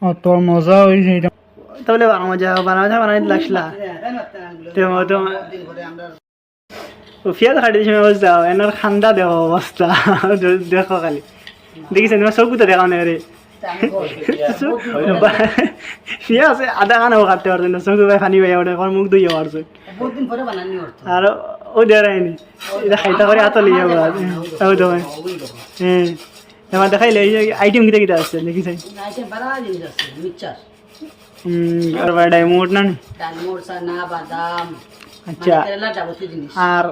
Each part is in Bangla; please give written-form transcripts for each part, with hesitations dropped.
অত মজা হয়েছে এটা তাহলে মজা বানাই লাগছিলা ফিয়াজ খাটি সময় অবস্থা এনার খান্দা দেখো অবস্থা দেখো খালি দেখিছেন তোমার চকুতে দেখা নেই রে ফিয়াজ আধা খানাও কাটতে পারছেন না চকু ভাই ফানি ভাই ওটা মুখ ধুইয়া পারছে আর ও দেয়নি এটা খাইতা করে আতলি যাবো তো হ্যাঁ আমার দেখাইলে আইটেম কিটা কিটা আছে দেখি চাই আর ভাই ডায়মন্ড না আচ্ছা আর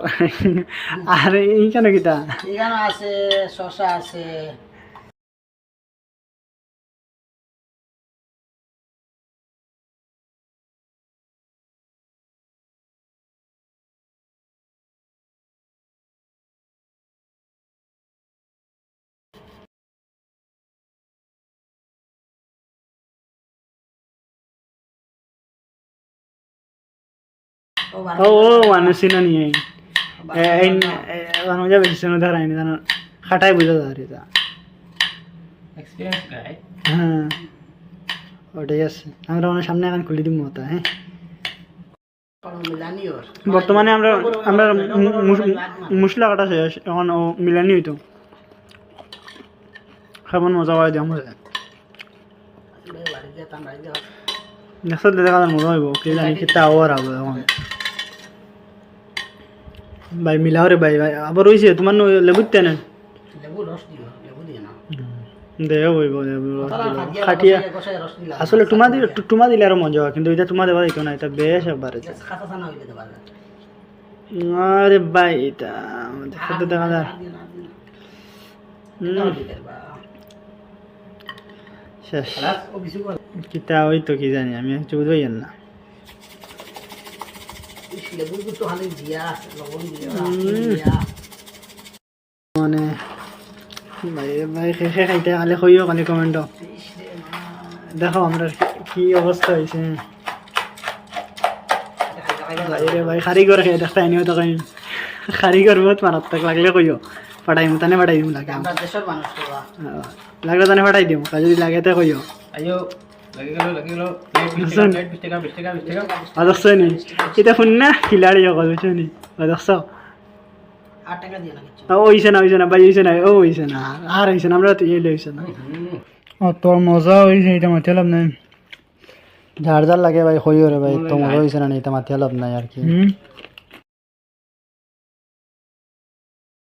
আর এইখানে কিটা এখানে আছে শসা আছে ও মানুষ না নিয়ে মানুষ যা বেশি শোনো ধরায়নি জানো খাটাই বুঝা ধরে তা হ্যাঁ ওটাই আছে আমরা ওনার সামনে এখন খুলে দিব মতো হ্যাঁ বর্তমানে আমরা আমরা মশলা কাটা শেষ এখন ও মিলানি হইতো কেমন মজা হয় দিয়ে মজা দেখো দেখা মজা হইব কে জানি কেতা আওয়ার হবে এখন ভাই মিলাও রে ভাই ভাই আবার রয়েছে তোমার লেবুতে না দেহ হইব খাটিয়া আসলে টুমা দিলে আরো মজা হয় কিন্তু এটা টুমা দেওয়া দিত না এটা বেশ একবারে আরে ভাই এটা দেখতে দেখা যায় শেষ কিতা ওই তো কি জানি আমি কিছু বুঝবই না মানে ভাই ভাই শেষে খাইতে খালি কইও খালি কমেন্ট দেখো আমরা কি অবস্থা হয়েছে ভাই রে ভাই কারিগর খেয়ে দেখতে আনিও তো কই কারিগর বহুত মারাত্মক লাগলে কইও পাঠাই তানে পাঠাই দিম লাগে লাগলে তানে পাঠাই দিম যদি লাগে তো কইও আইও লাগি গেল প্লেট 20 টাকা 20 টাকা 20 টাকা আদর্শ নি এটা শুন না খিলাড়ি সকল বুঝছো নি আদর্শ 8 টাকা দিয়ে লাগিছে ওইছে না ভাই ওইছে না ও হইছে না আর হইছে না আমরা তো এই লইছে না তোর মজা হইছে এটা মাথা লাভ নাই ঝাড় ঝাড় লাগে ভাই কইও রে ভাই তো মজা হইছে না এটা মাথা লাভ নাই আর কি